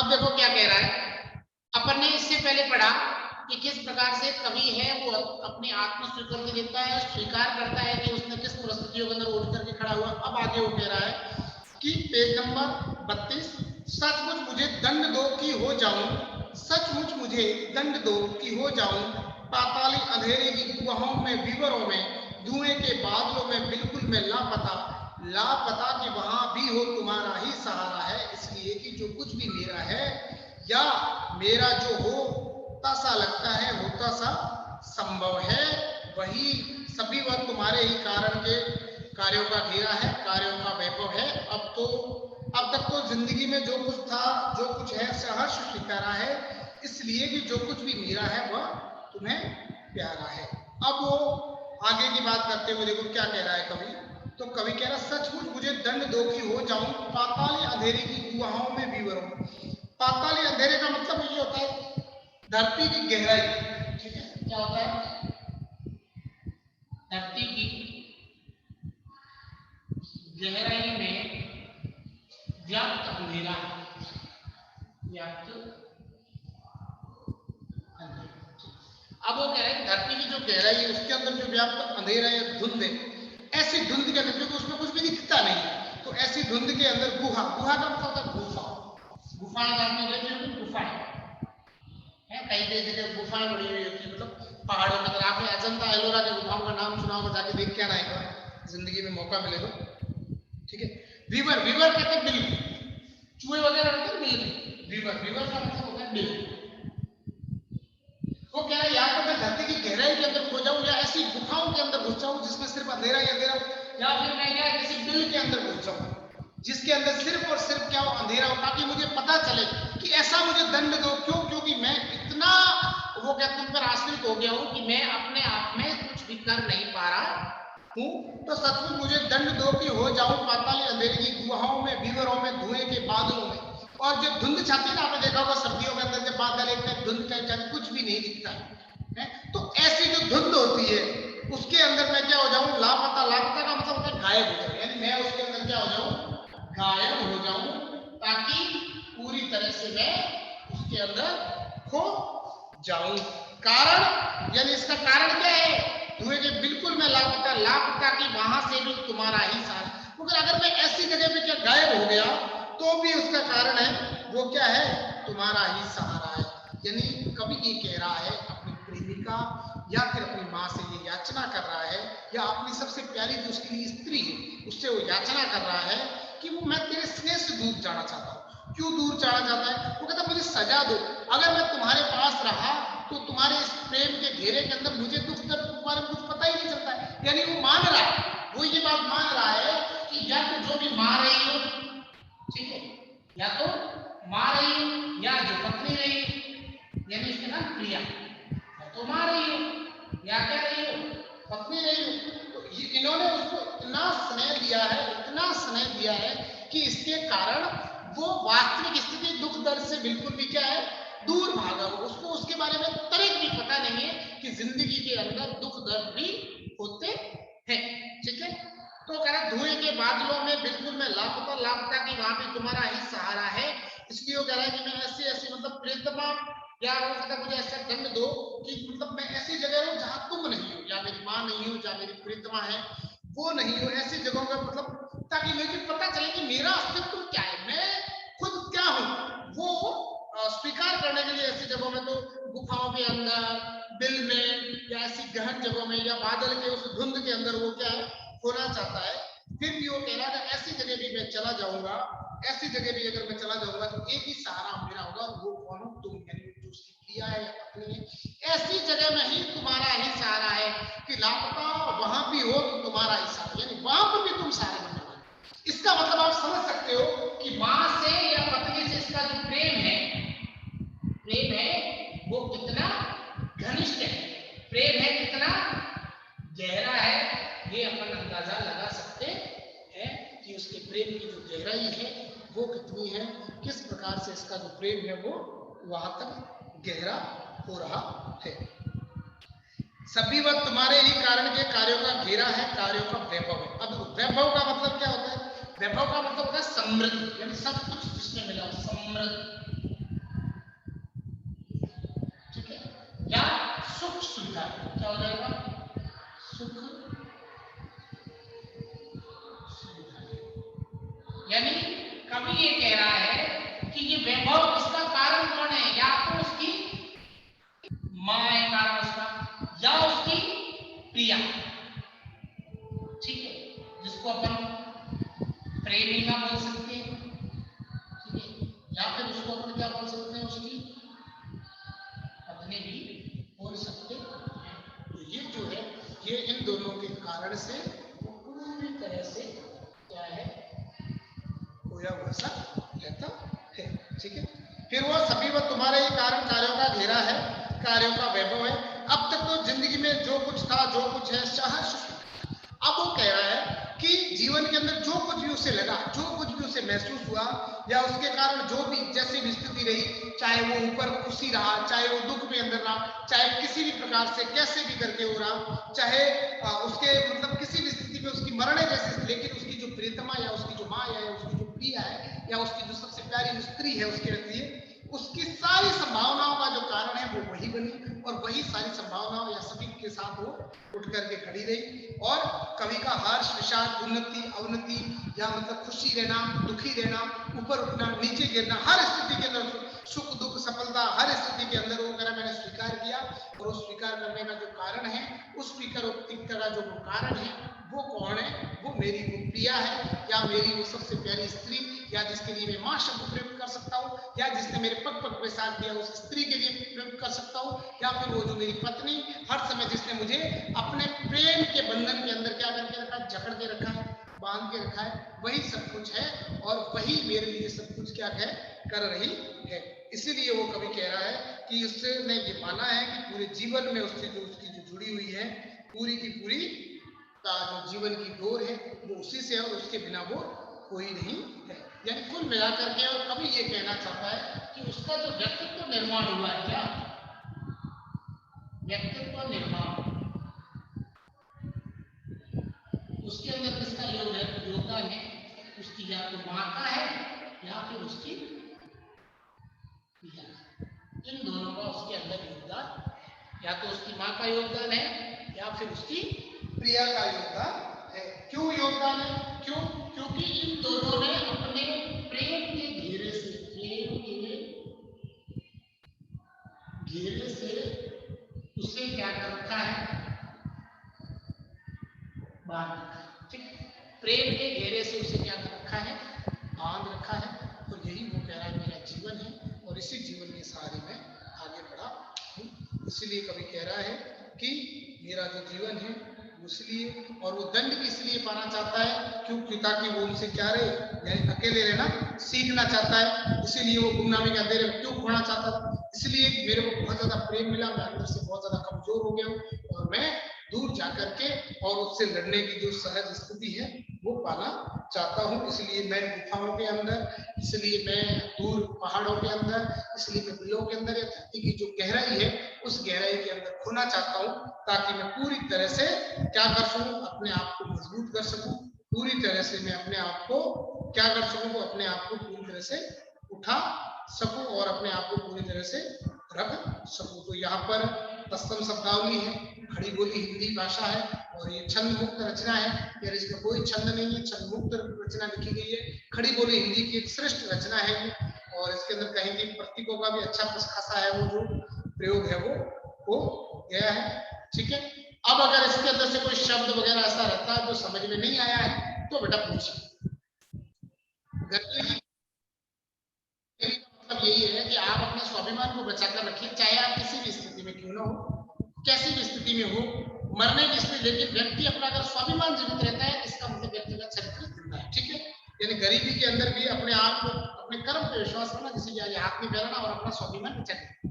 अब देखो क्या कह रहा है। अपन ने इससे पहले पढ़ा कि किस प्रकार से कवि है वो अपनी आत्म स्वीकृति देता है, स्वीकार करता है कि उसने किस परिस्थितियों के अंदर उठ करके खड़ा हुआ। अब आगे वो कह रहा है कि पेज नंबर 32, सचमुच मुझे दंड दो कि हो जाऊं, सचमुच मुझे दंड दो कि हो जाऊं, पाताली अंधेरे की गुहाओं में, विवरों में, धुएं के बादलों में, बिल्कुल मैं लापता, लापता कि वहां भी हो तुम्हारा ही सहारा है। इसलिए कि जो कुछ भी मेरा है या मेरा जो होता सा लगता है, होता सा संभव है, वही सभी वह तुम्हारे ही कारण के कार्यों का घेरा है, कार्यों का वैभव है। अब तक तो जिंदगी में जो कुछ था, जो कुछ है, सहर्ष स्वीकारा है, इसलिए कि जो कुछ भी मेरा है वह तुम्हें प्यारा है। अब वो आगे की बात करते हुए देखो क्या कह रहा है कवि। तो कवि कह रहा है सचमुच मुझे दंड दो कि हो जाऊं, पाताली अंधेरे की गुहाओं में विवरों। पाताली अंधेरे का मतलब ये होता है धरती की गहराई। ठीक है, क्या होता है? धरती की गहराई में व्याप्त अंधेरा, व्याप्त अंधेरा। अब वो कह रहे हैं धरती की जो गहराई है उसके अंदर जो व्याप्त अंधेरा या धुंध है, ऐसी धुंध के अंदर क्योंकि उसमें कुछ भी दिखता नहीं, तो ऐसी धुंध के अंदर गुहा, गुहा का मतलब होता है गुफा। गुफाएं जानते हैं, गुफाएं है, कई कई जगह गुफाएं बनी हुई होती है, मतलब पहाड़ों के अंदर। आपने अजंता एलोरा की गुफाओं का नाम सुना होगा, जाके देख के आना एक बार जिंदगी में मौका मिले तो। ठीक है, वीवर, वीवर कहते हैं बिल, चूहे वगैरह रहते हैं बिल में, वीवर, वीवर का मतलब होता है बिल। वो कह रहा है या तो मैं धरती की गहराई के अंदर खो जाऊं या ऐसी गुफाओं के अंदर घुस जाऊं जिसमें सिर्फ अंधेरा ही अंधेरा, या फिर मैं क्या किसी बिल के अंदर घुस जाऊं जिसके अंदर सिर्फ और सिर्फ क्या हो, अंधेरा हो, ताकि मुझे पता चले कि ऐसा मुझे दंड दो। क्यों? क्योंकि मैं इतना वो क्या तुम पर आश्रित हो गया हूं कि मैं अपने आप में कुछ भी कर नहीं पा रहा हूं। तो सचमुच मुझे दंड दो कि हो जाऊं पाताली अंधेरे की गुहाओं में, विवरों में, धुएं के बादलों में। और जो धुंध छाती है ना, आपने देखा होगा सर्दियों के अंदर जब बादल एकदम धुंध का कुछ भी नहीं दिखता है, तो ऐसी जो धुंध होती है उसके अंदर मैं क्या हो जाऊं, लापता। लापता का मतलब होता है गायब हो जाऊं, यानी मैं उसके अंदर क्या हो जाऊं, गायब हो जाऊं, ताकि पूरी तरह से मैं उसके अंदर खो जाऊं। कारण, यानी इसका कारण क्या है? धुएं के बिल्कुल मैं लापता, लापता कि वहां से भी तुम्हारा ही साथ। मगर अगर मैं ऐसी जगह पे क्या गायब हो गया तो भी उसका कारण है, वो क्या है? तुम्हारा ही सहारा है। यानी कवि ये कह रहा है अपनी प्रेमिका या फिर अपनी माँ से ये याचना कर रहा है, या अपनी सबसे प्यारी जो उसकी लिए स्त्री है उससे वो याचना कर रहा है कि वो मैं तेरे स्नेह से दूर जाना चाहता हूँ। क्यों दूर जाना चाहता है? वो कहता मुझे सजा दो, अगर मैं तुम्हारे पास रहा तो तुम्हारे इस प्रेम के घेरे के अंदर मुझे दुख दर्द के बारे में कुछ पता ही नहीं चलता है। यानी वो मान रहा है, वो ये बात मान रहा है कि या तो जो भी मार रही हो, ठीक है, या तो मार रही हो या जो पत्नी रही, यानी इसके नाम प्रिया, या तो मार रही हो या क्या रही हो, पत्नी रही हो। तो इन्होंने उसको इतना स्नेह दिया है, इतना स्नेह दिया है कि इसके कारण वो वास्तविक स्थिति दुख दर्द से बिल्कुल भी क्या है, दूर भागा हो। उसको उसके बारे में तनिक भी पता नहीं है कि जिंदगी के अंदर दुख दर्द भी होते हैं। ठीक है, तो कह रहा धुएं के बादलों में बिल्कुल मैं लापता, लापता कि वहां पे तुम्हारा ही सहारा है। इसलिए वो कह रहा है कि मैं ऐसे ऐसे मतलब प्रियतमा, या हो सकता मुझे ऐसा दंड दो कि मतलब मैं ऐसी जगह हूं जहां तुम नहीं हो, या मेरी माँ नहीं हो, या मेरी प्रियतमा है वो नहीं हो, ऐसी जगहों का मतलब, ताकि मुझे पता चले कि मेरा अस्तित्व क्या है, मैं खुद क्या हूं। वो स्वीकार करने के लिए ऐसी जगहों में, तो गुफाओं के अंदर, बिल में, या ऐसी गहन जगहों में, या बादल के उस धुंध के अंदर वो क्या है, होना चाहता है। फिर भी वो कह रहा है ऐसी जगह भी मैं चला जाऊंगा, ऐसी जगह भी अगर मैं चला जाऊंगा तो एक ही सहारा मेरा होगा, वो कौन हो? तुम, यानी जो उसकी प्रिया है या पत्नी है। ऐसी जगह में ही तुम्हारा ही सहारा है कि लापता वहां भी हो तो तुम्हारा ही सहारा, यानी वहां पर भी तुम सहारा बनने वाले। इसका मतलब आप समझ सकते हो कि मां से या पत्नी से इसका जो प्रेम है, प्रेम है वो कितना घनिष्ठ है, प्रेम है कितना गहरा है, ये अपन अंदाजा लगा सकते हैं कि उसके प्रेम की जो गहराई है वो कितनी है, किस प्रकार से इसका जो प्रेम है वो वहां तक गहरा हो रहा है। सभी वक्त तुम्हारे ही कारण के कार्यों का घेरा है, कार्यों का वैभव है। अब वैभव का मतलब क्या होता है? वैभव का मतलब होता है समृद्धि, यानी सब कुछ जिसमें मिला हो, समृद्धि। हो जाएगा सुख, यानी कवि ये कह रहा है कि ये वैभव इसका कारण कौन है, या तो उसकी मां है कारण उसका, या उसकी प्रिया, ठीक है, जिसको अपन प्रेमिका बोल सकते हैं, ठीक है, या फिर उसको अपन क्या बोल सकते हैं, उसकी पत्नी भी बोल सकते हैं। तो ये जो है ये इन दोनों के कारण से पूरी तरह से क्या है, खोया हुआ सा रहता है, ठीक है। फिर वो सभी वो तुम्हारे ही कारण कार्यों का घेरा है, कार्यों का वैभव है। अब तक तो जिंदगी में जो कुछ था, जो कुछ है, चाहे अब वो कह रहा है कि जीवन के अंदर जो कुछ भी उसे लगा, जो कुछ भी उसे महसूस हुआ, या उसके कारण जो भी जैसी भी स्थिति रही, चाहे वो ऊपर खुशी रहा, चाहे वो दुख में अंदर रहा, चाहे किसी भी प्रकार से कैसे भी करके हो रहा, चाहे उसके मतलब किसी भी स्थिति में उसकी मरने जैसी, लेकिन उसकी जो प्रियतमा या उसकी जो माँ या उसकी जो प्रिया है या उसकी जो सबसे प्यारी स्त्री है उसके लिए, उसकी सारी संभावनाओं का जो कारण है वो वही बनी, और वही सारी संभावनाओं या सभी के साथ वो उठ करके खड़ी रही। और कवि का हर्ष, विषाद, उन्नति, अवनति, या मतलब खुशी रहना, दुखी रहना, ऊपर उठना, नीचे गिरना, हर स्थिति के अंदर सुख दुख सफलता, हर स्थिति के अंदर वो करा मैंने स्वीकार किया, और उस स्वीकार करने का जो कारण है, उस स्वीकारोक्ति का जो कारण है वो कौन है, वो मेरी वो प्रिया है, या मेरी वो सबसे प्यारी स्त्री, या जिसके लिए मैं मां शब्द प्रयोग कर सकता हूँ, या जिसने मेरे पग पग पे साथ दिया उस स्त्री के लिए प्रयोग कर सकता हूँ, या फिर वो जो मेरी पत्नी हर समय जिसने मुझे अपने प्रेम के बंधन के अंदर क्या करके रखा है, जकड़ के रखा है, बांध के रखा है, वही सब कुछ है, और वही मेरे लिए सब कुछ क्या है कर रही है। इसीलिए वो कवि कह रहा है कि उसने ये माना है कि पूरे जीवन में उससे जो उसकी जो जुड़ी हुई है पूरी की पूरी का जो जीवन की डोर है वो उसी से है, और उसके बिना वो कोई नहीं है। यानी कुल मिलाकर के और कवि ये कहना चाहता है कि उसका जो व्यक्तित्व निर्माण हुआ है, क्या व्यक्तित्व निर्माण, उसके अंदर किसका योगदान है, उसकी या तो मां का है या फिर उसकी प्रिया, इन दोनों का उसके अंदर योगदान, या तो उसकी मां का योगदान है या फिर उसकी प्रिया का योगदान है। क्यों योगदान है, क्यों, क्योंकि इन दोनों ने अपने प्रेम के घेरे से, प्रेम के घेरे से उसे क्या कर रखा है, बांध रखा है, ठीक, प्रेम के घेरे से उसे क्या कर रखा है, बांध रखा है। और यही वो कह रहा है मेरा जीवन है, और इसी जीवन के सहारे में आगे बढ़ा हूं। इसलिए कभी कह रहा है कि मेरा जो जीवन है इसलिए, और वो दंड भी इसलिए पाना चाहता है क्योंकि ताकि वो उनसे क्या रहे, यानी अकेले रहना सीखना चाहता है। इसीलिए वो गुमनामी के अंधेरे में क्यों खोना चाहता था, इसलिए मेरे को बहुत ज्यादा प्रेम मिला, मैं अंदर से बहुत ज्यादा कमजोर हो गया हूँ, और मैं दूर जाकर के और उससे लड़ने की जो सहज स्थिति है वो पाना चाहता हूँ। इसलिए मैं गुफाओं के अंदर, इसलिए मैं दूर पहाड़ों के अंदर, इसलिए मैं बिलों के अंदर, या धरती की जो गहराई है उस गहराई के अंदर खोना चाहता हूँ, ताकि मैं पूरी तरह से क्या कर सकूं, अपने आप को मजबूत कर सकूं, पूरी तरह से मैं अपने आप को क्या कर सकूं, अपने आप को पूरी तरह से उठा सकूं और अपने आप को पूरी तरह से रख सकूं। तो यहाँ पर तत्सम शब्दावली है, खड़ी बोली हिंदी भाषा है, और ये छंद मुक्त रचना है, यार इसमें कोई छंद नहीं है, छंद मुक्त रचना लिखी गई है। खड़ी बोली हिंदी की एक श्रेष्ठ रचना है, और इसके अंदर कहीं की प्रतीकों का भी अच्छा खासा है, वो जो प्रयोग है वो गया है, ठीक है। अब अगर इसके अंदर से कोई शब्द वगैरह ऐसा रहता है जो समझ में नहीं आया है तो बेटा पूछिए। मतलब यही है कि आप अपने स्वाभिमान को बचाकर रखिए, चाहे आप किसी भी स्थिति में क्यों ना हो, कैसी भी स्थिति में हो, मरने की स्थिति, लेकिन व्यक्ति अपना अगर स्वाभिमान जीवित रहता है इसका मतलब व्यक्ति का चरित्र जिंदा है, ठीक है। यानी गरीबी के अंदर भी अपने आप को, अपने कर्म पे विश्वास करना, जिसे हाथ में फैलाना और अपना स्वाभिमान बचाना।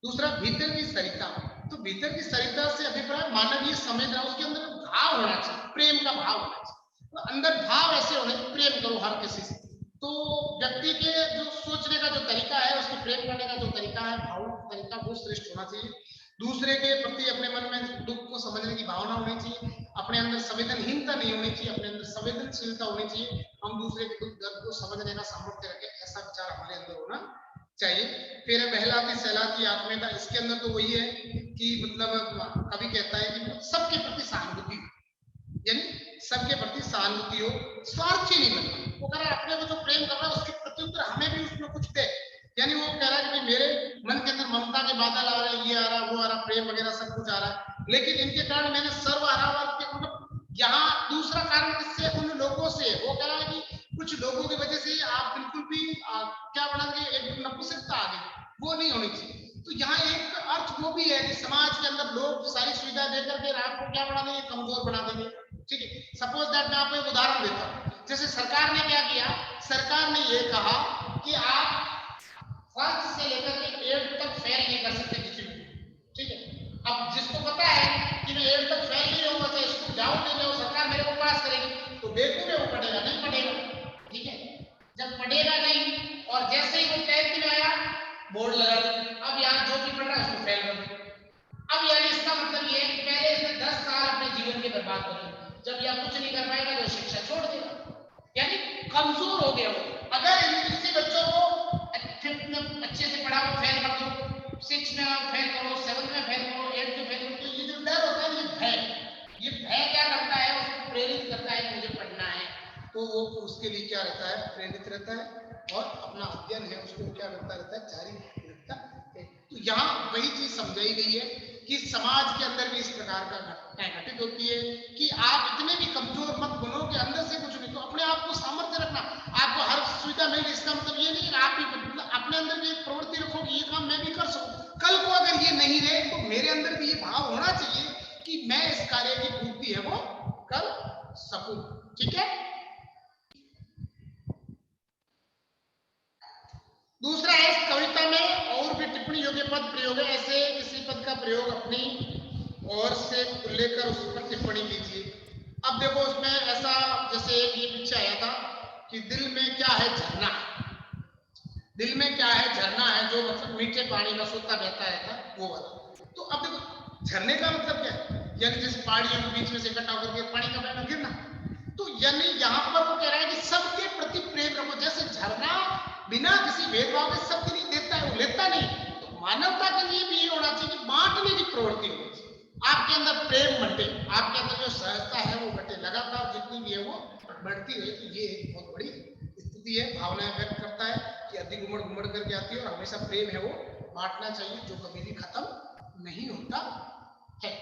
दूसरा भीतर की सरिता, तो भीतर की सरिता से अभिप्राय मानवीय संवेदना, उसके अंदर भाव होना चाहिए, प्रेम का भाव होना चाहिए, तो अंदर भाव ऐसे होने, प्रेम करो हर किसी से। तो व्यक्ति के जो सोचने का जो तरीका है, उसके प्रेम करने का जो तरीका है, भाव तरीका, वो श्रेष्ठ होना चाहिए। दूसरे के प्रति अपने मन में दुख को समझने की भावना होनी चाहिए, अपने अंदर संवेदनहीनता नहीं होनी चाहिए, अपने अंदर संवेदनशीलता होनी चाहिए, हम दूसरे के दुख दर्द को समझने का सामर्थ्य रखें, ऐसा विचार हमारे अंदर होना चाहिए। फिर बहलाती सहलाती आंख में था, इसके अंदर तो वही है कि मतलब कवि कहता है कि सबके प्रति सहानुभूति, यानी सबके प्रति सहानुभूति हो, स्वार्थी नहीं बनना। वो कह रहा है अपने को जो प्रेम कर रहा है उसके प्रत्युत्तर हमें भी उसमें कुछ दे, यानी वो कह रहा है कि मेरे मन के अंदर ममता के बादल आ रहे हैं, ये आ रहा वो आ रहा, प्रेम वगैरह सब कुछ आ रहा है, लेकिन इनके कारण मैंने सर्व हरावर के मतलब यहाँ दूसरा कारण किससे, उन लोगों से। वो कह रहा है कि कुछ लोगों की वजह से आप बिल्कुल भी क्या बना देंगे, एक नपुंसकता आ गई, वो नहीं होनी चाहिए। तो यहाँ एक अर्थ वो भी है कि समाज के अंदर लोग सारी सुविधा देकर के आपको क्या बना देंगे, कमजोर बना देंगे। ठीक है, सपोज दैट मैं आपको एक उदाहरण देता हूँ। जैसे सरकार ने क्या किया, सरकार ने ये कहा कि आप फर्स्ट से लेकर के 8 तक फेल नहीं कर सकते किसी को। ठीक है, अब जिसको पता है कि मैं 8 तक फेल नहीं होऊंगा, चाहे स्कूल जाऊं नहीं जाऊं, सरकार मेरे को पास करेगी, तो बेवकूफ है वो, पढ़ेगा नहीं पढ़ेगा। ठीक है, जब पढ़ेगा नहीं और जैसे ही वो 10th में आया बोर्ड लगा दिया, अब यहाँ जो भी पढ़ रहा है उसको फेल कर दिया। अब यानी इसका मतलब ये है कि पहले इसने 10 साल अपने जीवन के बर्बाद कर दिए, जब यह कुछ नहीं कर पाएगा तो शिक्षा छोड़ देगा, यानी कमजोर हो गया वो। अगर किसी बच्चों को फिफ्थ में अच्छे से पढ़ाओ, फेल कर दो, 6 में फेल करो, 7 में फेल करो, 8 में फेल करो, तो ये जो डर होता है, ये भय क्या करता है, उसको प्रेरित करता है मुझे पढ़ना है, तो वो उसके लिए क्या रहता है, प्रेरित रहता है और अपना अध्ययन है उसको क्या करता रहता है, जारी रखता है। तो यहाँ वही चीज समझाई गई है कि समाज के अंदर भी इस प्रकार का घटनाएं घटित होती है कि आप इतने भी कमजोर मत बनो कि अंदर से कुछ नहीं, तो अपने आप को सामर्थ्य रखना। आपको हर सुविधा मिल, इसका मतलब ये नहीं आप भी अपने अंदर भी एक प्रवृत्ति रखो कि ये काम मैं भी कर सकूं। कल को अगर ये नहीं रहे तो मेरे अंदर भी ये भाव होना चाहिए कि मैं इस कार्य की पूर्ति है वो कर सकूं। ठीक है, दूसरा है इस कविता में और भी टिप्पणी योग्य पद प्रयोग है, ऐसे किसी पद का प्रयोग अपनी ओर से लेकर उस पर टिप्पणी कीजिए। अब देखो उसमें ऐसा, जैसे एक ये पीछे आया था कि दिल में क्या है झरना, दिल में क्या है झरना है, जो मतलब मीठे पानी का सोता बहता रहता वो वाला। तो अब देखो झरने का मतलब क्या है, यानी जैसे पहाड़ियों के बीच में से इकट्ठा होकर के पानी का बहना गिरना, तो यानी यहाँ पर वो कह रहा है कि सबके प्रति प्रेम रखो, जैसे झरना बिना किसी भेदभाव के सबके लिए देता है, वो लेता नहीं, तो मानवता के लिए भी ये होना चाहिए कि बांटने की प्रवृत्ति होनी चाहिए, आपके अंदर प्रेम बटे, आपके अंदर जो सहजता है वो बटे, लगातार जितनी भी है वो बढ़ती रहे। तो ये एक बहुत बड़ी स्थिति है, भावनाएं व्यक्त करता है कि अति घुमड़ घुमड़ करके आती है, और हमेशा प्रेम है वो बांटना चाहिए जो कभी भी खत्म नहीं होता है।